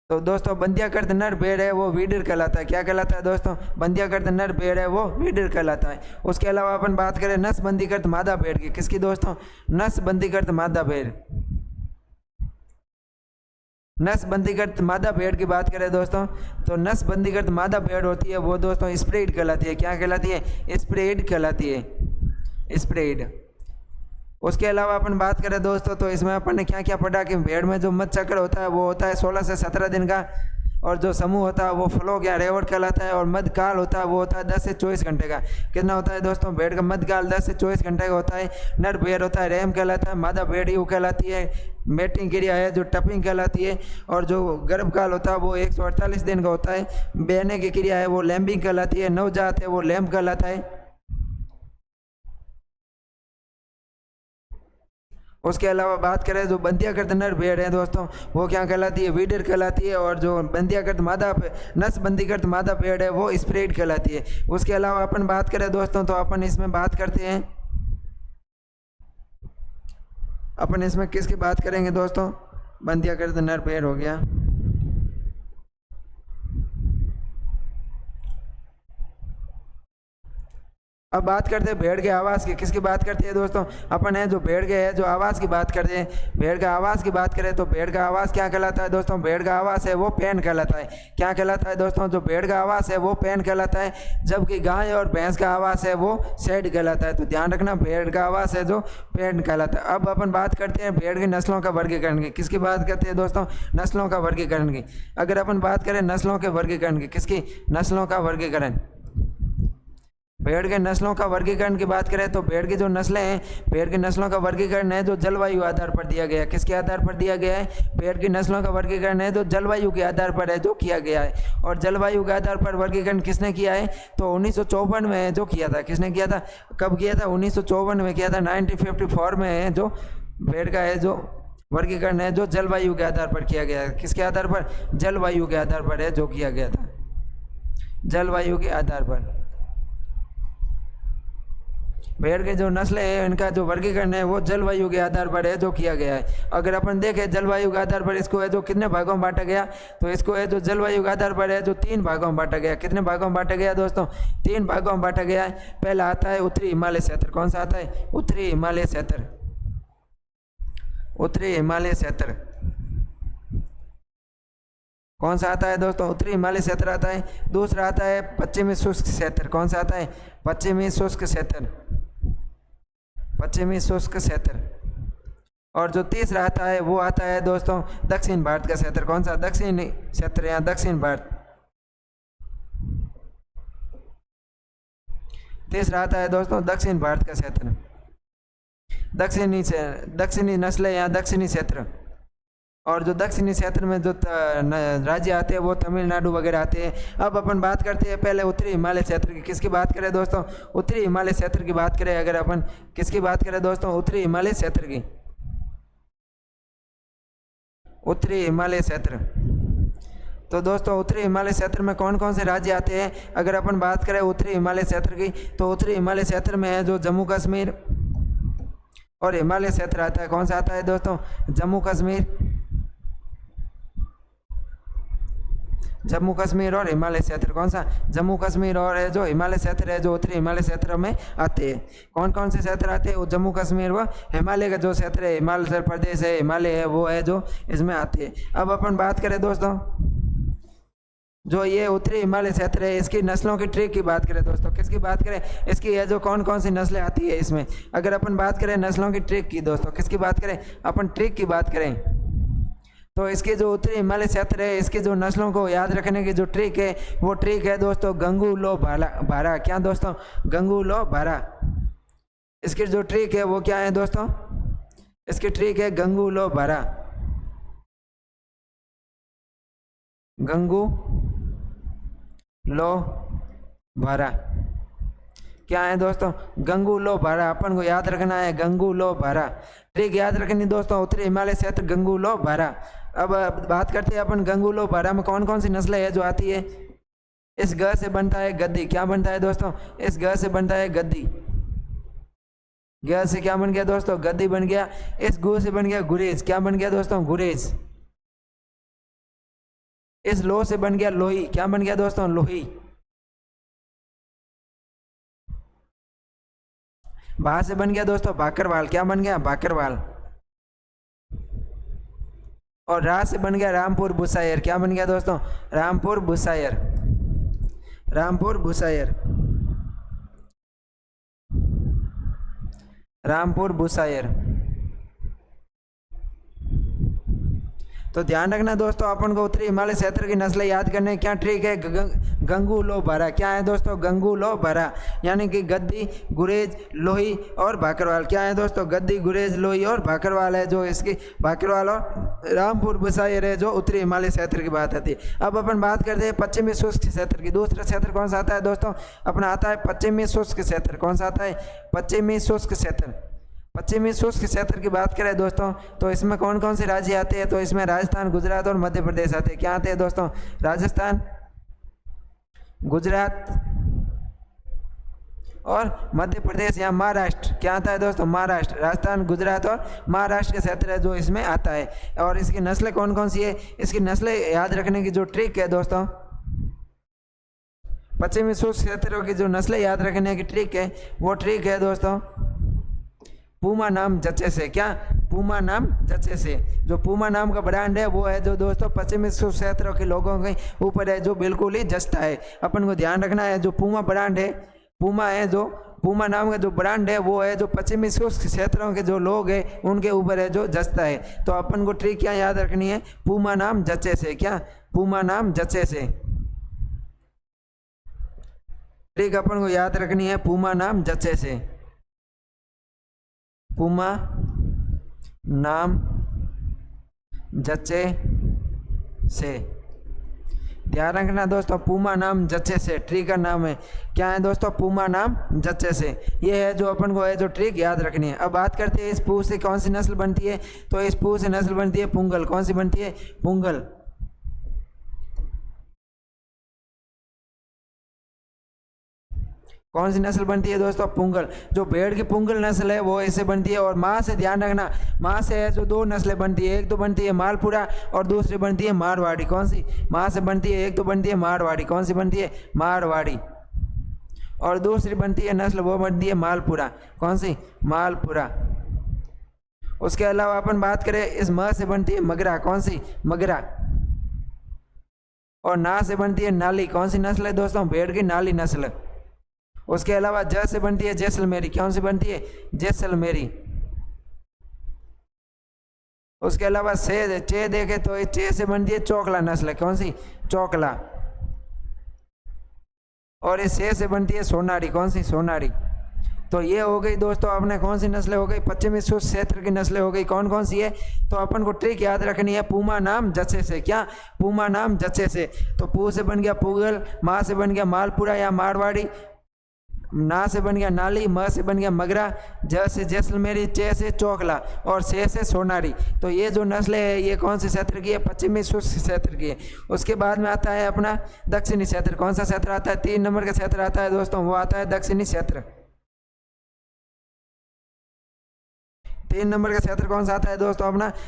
तो दोस्तों बंध्याकृत नर भेड़ है वो वीडर कहलाता है। क्या कहलाता है दोस्तों? बंध्याकृत नर भेड़ है वो वीडर कहलाता है। उसके अलावा अपन बात करें नसबंदीकृत मादा भेड़ की। किसकी दोस्तों? नसबंदीकृत मादा भेड़। नसबंदीकृत मादा भेड़ की बात करें दोस्तों, तो नसबंदीकृत मादा भेड़ होती है वो दोस्तों स्प्रेड कहलाती है। क्या कहलाती है? स्प्रेड कहलाती है, स्प्रेड। उसके अलावा अपन बात करें दोस्तों तो इसमें अपन ने क्या क्या पढ़ा कि भेड़ में जो मध चक्र होता है वो होता है 16 से 17 दिन का, और जो समूह होता है वो फ्लोक या रेवट कहलाता है, और मध्यकाल होता है वो होता है 10 से 24 घंटे का। कितना होता है दोस्तों? भेड़ का मध्यकाल 10 से 24 घंटे का होता है। नर भेड़ होता है रैम कहलाता है, मादा भेड़ ईव कहलाती है, मेटिंग क्रिया है जो टपिंग कहलाती है, और जो गर्भकाल होता है वो 148 दिन का होता है। ब्याने की क्रिया है वो लैम्बिंग कहलाती है, नवजात है वो लैम्ब कहलाता है। उसके अलावा बात करें जो बंध्याकृत नर भेड़ है दोस्तों वो क्या कहलाती है? वीडर कहलाती है, और जो बंध्याकृत मादा नसबंदीकृत मादा भेड़ है वो स्प्रेड कहलाती है। उसके अलावा अपन बात करें दोस्तों तो अपन इसमें बात करते हैं, अपन इसमें किसकी बात करेंगे दोस्तों? बंध्याकृत नर भेड़ हो गया। अब बात करते हैं भेड़ के आवाज़ की। किसकी बात करते हैं दोस्तों? अपन है जो भेड़ के है जो आवाज़ की बात करते हैं। भेड़ का आवाज़ की बात करें तो भेड़ का आवाज़ क्या कहलाता है दोस्तों? भेड़ का आवाज़ है वो पैन कहलाता है। क्या कहलाता है दोस्तों? जो भेड़ का आवाज़ है वो पैन कहलाता है, जबकि गाय और भैंस का आवाज़ है वो सेड कहलाता है। तो ध्यान रखना, भेड़ का आवाज़ है जो पैन कहलाता है। अब अपन बात करते हैं भेड़ की नस्लों का वर्गीकरण की। किसकी बात करते हैं दोस्तों? नस्लों का वर्गीकरण की। अगर अपन बात करें नस्लों के वर्गीकरण की, किसकी? नस्लों का वर्गीकरण। भेड़ के नस्लों का वर्गीकरण की बात करें तो भेड़ की जो नस्लें हैं, भेड़ की नस्लों का वर्गीकरण है जो जलवायु आधार पर दिया गया है। किसके आधार पर दिया गया है? भेड़ की नस्लों का वर्गीकरण है जो जलवायु के आधार पर है जो किया गया है। और जलवायु के आधार पर वर्गीकरण किसने किया है? तो 1954 में जो किया था। किसने किया था? कब किया था? 1954 में किया था। 1954 में है जो भेड़ का है जो वर्गीकरण है जो जलवायु के आधार पर किया गया है। किसके आधार पर? जलवायु के आधार पर है जो किया गया था, जलवायु के आधार पर। भेड़ के जो नस्लें हैं इनका जो वर्गीकरण है वो जलवायु के आधार पर है जो किया गया है। अगर अपन देखें जलवायु के आधार पर इसको है जो कितने भागों में बांटा गया, तो इसको है जो जलवायु के आधार पर है जो 3 भागों में बांटा गया। कितने भागों में बांटा गया दोस्तों? 3 भागों में बांटा गया है। पहला आता है उत्तरी हिमालय क्षेत्र। कौन सा आता है? उत्तरी हिमालय क्षेत्र, उत्तरी हिमालय क्षेत्र। कौन सा आता है दोस्तों? उत्तरी हिमालय क्षेत्र आता है। दूसरा आता है पश्चिमी शुष्क क्षेत्र। कौन सा आता है? पश्चिमी शुष्क क्षेत्र, पश्चिमी शुष्क क्षेत्र। और जो तीसरा आता है वो आता है दोस्तों दक्षिण भारत का क्षेत्र। कौन सा? दक्षिण क्षेत्र या दक्षिण भारत। तीसरा आता है दोस्तों दक्षिण भारत का क्षेत्र, दक्षिणी नस्लें या दक्षिणी क्षेत्र। और जो दक्षिणी क्षेत्र में जो राज्य आते हैं वो तमिलनाडु वगैरह आते हैं। अब अपन बात करते हैं पहले उत्तरी हिमालय क्षेत्र की। किसकी बात करें दोस्तों? उत्तरी हिमालय क्षेत्र की बात करें। अगर अपन किसकी बात करें दोस्तों? उत्तरी हिमालय क्षेत्र की, उत्तरी हिमालय क्षेत्र। तो दोस्तों उत्तरी हिमालय क्षेत्र में कौन कौन से राज्य आते हैं? अगर अपन बात करें उत्तरी हिमालय क्षेत्र की, तो उत्तरी हिमालय क्षेत्र में है जो जम्मू कश्मीर और हिमालय क्षेत्र आता है। कौन सा आता है दोस्तों? जम्मू कश्मीर, जम्मू कश्मीर और हिमालय क्षेत्र। कौन सा? जम्मू कश्मीर और है जो हिमालय क्षेत्र है जो उत्तरी हिमालय क्षेत्र में आते हैं। कौन कौन से क्षेत्र आते हैं? वो जम्मू कश्मीर व हिमालय का जो क्षेत्र है, हिमाचल प्रदेश है, हिमालय है, वो है जो इसमें आते हैं। अब अपन बात करें दोस्तों जो ये उत्तरी हिमालय क्षेत्र है, इसकी नस्लों की ट्री की बात करें दोस्तों। किसकी बात करें? इसकी ये जो कौन कौन सी नस्लें आती है इसमें। अगर अपन बात करें नस्लों की ट्रिक की दोस्तों, किसकी बात करें? अपन ट्रिक की बात करें तो इसके जो उत्तरी हिमालय क्षेत्र है, इसके जो नस्लों को याद रखने की जो ट्रिक है, वो ट्रिक है दोस्तों गंगू लो भारा। क्या दोस्तों? गंगू लो भारा। इसकी जो ट्रिक है वो क्या है दोस्तों? इसकी ट्रिक है गंगू लो भारा, गंगू लो भारा। क्या है दोस्तों? गंगू लो भारा। अपन को याद रखना है गंगू लो भारा। ट्रिक याद रखनी दोस्तों, उत्तरी हिमालय क्षेत्र गंगू लो भारा। अब बात करते हैं अपन गंगू लो भारा में कौन कौन सी नस्लें है जो आती है। इस ग से बनता है गद्दी। क्या बनता है दोस्तों? इस ग से बनता है गद्दी। ग से क्या बन गया दोस्तों? गद्दी बन गया। इस गु से बन गया गुरेज। क्या बन गया दोस्तों? गुरेज। इस लो से बन गया लोही। क्या बन गया दोस्तों? लोही। भा से बन गया दोस्तों भाकरवाल। क्या बन गया? भाकरवाल। और रा से बन गया रामपुर बुसायर। क्या बन गया दोस्तों? रामपुर बुसायर, रामपुर बुसायर, रामपुर बुसायर। तो ध्यान रखना दोस्तों, अपन को उत्तरी हिमालय क्षेत्र की नस्लें याद करने क्या ट्रिक है? गंगू लो भारा। क्या है दोस्तों? गंगू लो भारा, यानी कि गद्दी, गुरेज, लोही और भाकरवाल। क्या है दोस्तों? गद्दी, गुरेज, लोही और भाकरवाल है जो इसकी भाकरवाल और रामपुर बुसायर है जो उत्तरी हिमालय क्षेत्र की बात आती है। अब अपन बात करते हैं पश्चिमी शुष्क क्षेत्र की। दूसरा क्षेत्र कौन सा आता है दोस्तों? अपना आता है पश्चिमी शुष्क क्षेत्र। कौन सा आता है? पश्चिमी शुष्क क्षेत्र। पश्चिमी शुष्क क्षेत्र की बात करें दोस्तों तो इसमें कौन कौन से राज्य आते हैं? तो इसमें राजस्थान, गुजरात और मध्य प्रदेश आते हैं। क्या आते हैं दोस्तों? राजस्थान, गुजरात और मध्य प्रदेश या महाराष्ट्र। क्या आता है दोस्तों? महाराष्ट्र। राजस्थान, गुजरात और महाराष्ट्र का क्षेत्र है जो इसमें आता है। और इसकी नस्लें कौन कौन सी है? इसकी नस्लें याद रखने की जो ट्रिक है दोस्तों, पश्चिमी शुष्क क्षेत्रों की जो नस्लें याद रखने की ट्रिक है वो ट्रिक है दोस्तों पूमा नाम जच्चे से। क्या? पूमा नाम जच्चे से। जो पूमा नाम का ब्रांड है वो है जो दोस्तों पश्चिमी शुष्क क्षेत्रों के लोगों के ऊपर है जो बिल्कुल ही जचता है। अपन को ध्यान रखना है जो पूमा ब्रांड है, पूमा है जो पूमा नाम का जो ब्रांड है वो है जो पश्चिमी शुष्क क्षेत्रों के जो लोग हैं उनके ऊपर है जो जचता है। तो अपन को ट्रिक क्या याद रखनी है? पूमा नाम जच्चे से। क्या? पूमा नाम जच्चे से। ट्रिक अपन को याद रखनी है पूमा नाम जच्चे से। पूमा नाम जच्चे से। ध्यान रखना दोस्तों, पूमा नाम जच्चे से ट्री का नाम है। क्या है दोस्तों? पूमा नाम जच्चे से। ये है जो अपन को है जो ट्रिक याद रखनी है। अब बात करते हैं इस पूछ से कौन सी नस्ल बनती है। तो इस पूछ से नस्ल बनती है पुंगल। कौन सी बनती है? पुंगल। कौन सी नस्ल बनती है दोस्तों? पुंगल। जो भेड़ की पुंगल नस्ल है वो ऐसे बनती है। और माँ से ध्यान रखना, माँ से है जो दो नस्लें बनती है, एक तो बनती है मालपुरा और दूसरी बनती है मारवाड़ी। कौन सी? माँ से बनती है, एक तो बनती है मारवाड़ी। कौन सी बनती है? मारवाड़ी। और दूसरी बनती है नस्ल वो बनती है मालपुरा। कौन सी? मालपुरा। उसके अलावा अपन बात करें इस म से बनती है मगरा। कौन सी? मगरा। और ना से बनती है नाली। कौन सी नस्ल है दोस्तों? भेड़ की नाली नस्ल। उसके अलावा ज से बनती है जैसलमेरी। कौन सी बनती है? जैसलमेरी। उसके अलावा से चे देखे तो चे से बनती है चौकला नस्ल। कौन सी? चौकला। और इस से बनती है सोनारी। कौन सी? सोनारी। तो ये हो गई दोस्तों अपने कौन सी नस्लें हो गई? पश्चिमी शुष्क क्षेत्र की नस्लें हो गई। कौन कौन सी है? तो अपन को ट्रिक याद रखनी है, पूमा नाम जच्चे से। क्या? पूमा नाम जच्चे से। तो पू से बन गया पूगल, माँ से बन गया मालपुरा या मारवाड़ी, ना से बन गया नाली, म से बन गया मगरा, ज से जैसलमेरी, चे से चौकला और से सोनारी। तो ये जो नस्लें है ये कौन से क्षेत्र की है? पश्चिमी शुष्क क्षेत्र की है। उसके बाद में आता है अपना दक्षिणी क्षेत्र। कौन सा क्षेत्र आता है? 3 नंबर का क्षेत्र आता है दोस्तों, वो आता है दक्षिणी क्षेत्र। 3 नंबर का क्षेत्र कौन सा आता है दोस्तों?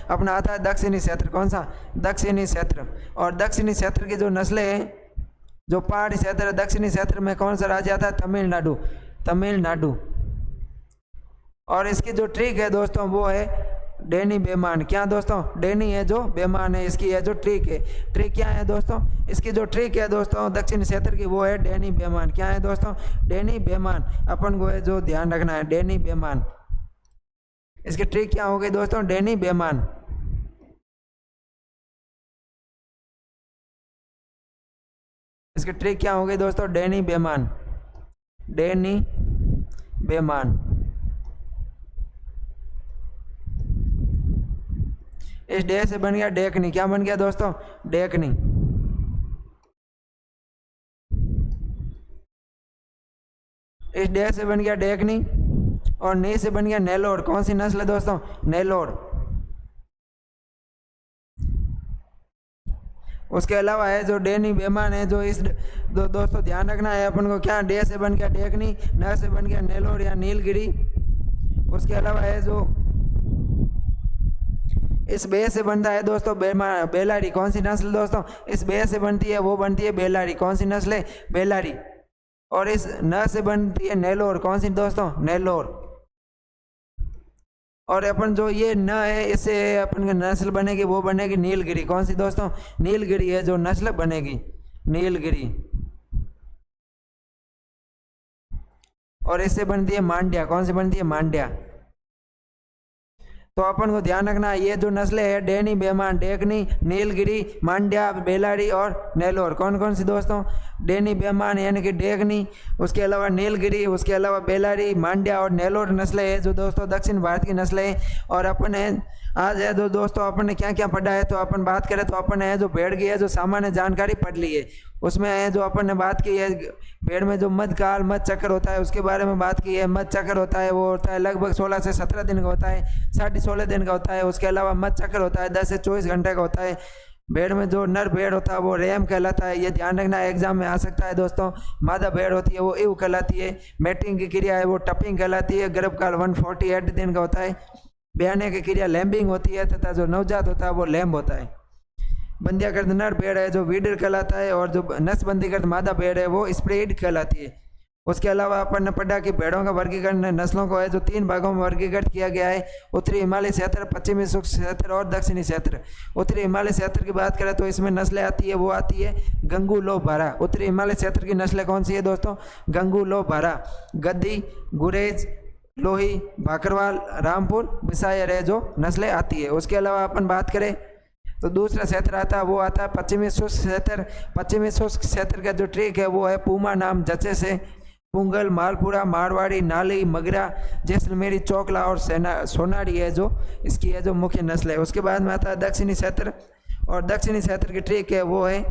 अपना आता है दक्षिणी क्षेत्र। कौन सा? दक्षिणी क्षेत्र। और दक्षिणी क्षेत्र की जो नस्लें हैं, जो पहाड़ी क्षेत्र है, दक्षिणी क्षेत्र में कौन सा राज्य आता है? तमिलनाडु। तमिलनाडु। और इसकी जो ट्रिक है दोस्तों वो है डेनी बेमान। क्या दोस्तों? डेनी है जो बेमान है, इसकी है जो ट्रिक है। ट्रिक क्या है दोस्तों? इसकी जो ट्रिक है दोस्तों दक्षिण क्षेत्र की वो है डेनी बेमान। क्या है दोस्तों? डेनी बेमान। अपन को है जो ध्यान रखना है, डेनी बेमान। इसकी ट्रिक क्या हो गई दोस्तों? डेनी बेमान। इसकी ट्रिक क्या हो गई दोस्तों? डेनी बेमान। डेनी बेमान। इस डे से बन गया डेकनी। क्या बन गया दोस्तों? डेकनी। इस डे से बन गया डेकनी और नी से बन गया नेलोर। कौन सी नस्ल है दोस्तों? नेलोर। उसके अलावा है जो डेनी बेमान है, जो इस दोस्तों ध्यान रखना है अपन को। क्या? डे से बन गया डेकनी, न से बन गया नेलोर या नीलगिरी। उसके अलावा है जो इस बे से बनता है दोस्तों बेलारी। कौन सी नस्ल दोस्तों? इस बे से बनती है वो बनती है बेलारी। कौन सी नस्ल है? बेलारी। और इस न से बनती है नेलोर। कौन सी दोस्तों? नेलोर। और अपन जो ये न है इससे अपन की नस्ल बनेगी वो बनेगी नीलगिरी। कौन सी दोस्तों? नीलगिरी है जो नस्ल बनेगी, नीलगिरी। और इससे बनती है मांड्या। कौन सी बनती है? मांड्या। तो अपन को ध्यान रखना है ये जो नस्लें है डेनी बेमान, डेकनी, नीलगिरी, मांड्या, बेलारी और नेलोर। कौन कौन सी दोस्तों? डेनी बेमान यानी कि डेकनी, उसके अलावा नीलगिरी, उसके अलावा बेलारी, मांड्या और नेलोर नस्लें हैं जो दोस्तों दक्षिण भारत की नस्लें हैं। और अपन है आज है जो दोस्तों अपन ने क्या क्या पढ़ा है, तो अपन बात करें तो अपन है जो भेड़ की है जो सामान्य जानकारी पढ़ ली है। उसमें है जो अपन ने बात की है भेड़ में जो मध्यकाल मध्य चक्र होता है उसके बारे में बात की है। मध्य चक्र होता है वो होता है लगभग 16 से 17 दिन का होता है, 16.5 दिन का होता है। उसके अलावा मध्य चक्र होता है 10 से 24 घंटे का होता है। भेड़ में जो नर भेड़ होता है वो रेम कहलाता है, ये ध्यान रखना है एग्जाम में आ सकता है दोस्तों। मादा भेड़ होती है वो ईव कहलाती है। मैटिंग की क्रिया है वो टपिंग कहलाती है। गर्भकाल 148 दिन का होता है। ब्याने की क्रिया लैम्बिंग होती है तथा जो नवजात होता है वो लैम्ब होता है। बंध्याकृत नर भेड़ है जो वीडर कहलाता है और जो नसबंदीकृत मादा भेड़ है वो स्प्रेड कहलाती है। उसके अलावा अपन ने पढ़ा कि भेड़ों का वर्गीकरण नस्लों को है जो 3 भागों में वर्गीकृत किया गया है, उत्तरी हिमालय क्षेत्र, पश्चिमी शुष्क क्षेत्र और दक्षिणी क्षेत्र। उत्तरी हिमालय क्षेत्र की बात करें तो इसमें नस्लें आती है वो आती है गंगू लो भारा। उत्तरी हिमालय क्षेत्र की नस्लें कौन सी है दोस्तों? गंगू लो भारा, गद्दी, गुरेज, लोही, भाकरवाल, रामपुर, बिसायर है जो नस्लें आती है। उसके अलावा अपन बात करें तो दूसरा क्षेत्र आता है वो आता है पश्चिमी शुष्क क्षेत्र। पश्चिमी शुष्क क्षेत्र का जो ट्रिक है वो है पूमा नाम जच्चे से, पुंगल, मालपुरा, मारवाड़ी, नाली, मगरा, जैसलमेरी, चौकला और सोनारी है जो इसकी है जो मुख्य नस्ल है। उसके बाद में आता है दक्षिणी क्षेत्र और दक्षिणी क्षेत्र की ट्रिक है वो है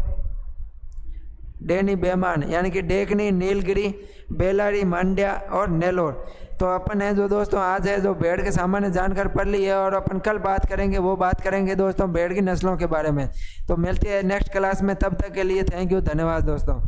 डेनी बेमान यानी कि डेकनी, नीलगिरी, बेलारी, मांड्या और नेलोर। तो अपन है जो दोस्तों आज है जो भेड़ के सामान्य जानकर पढ़ ली है और अपन कल बात करेंगे वो बात करेंगे दोस्तों भेड़ की नस्लों के बारे में। तो मिलते हैं नेक्स्ट क्लास में, तब तक के लिए थैंक यू, धन्यवाद दोस्तों।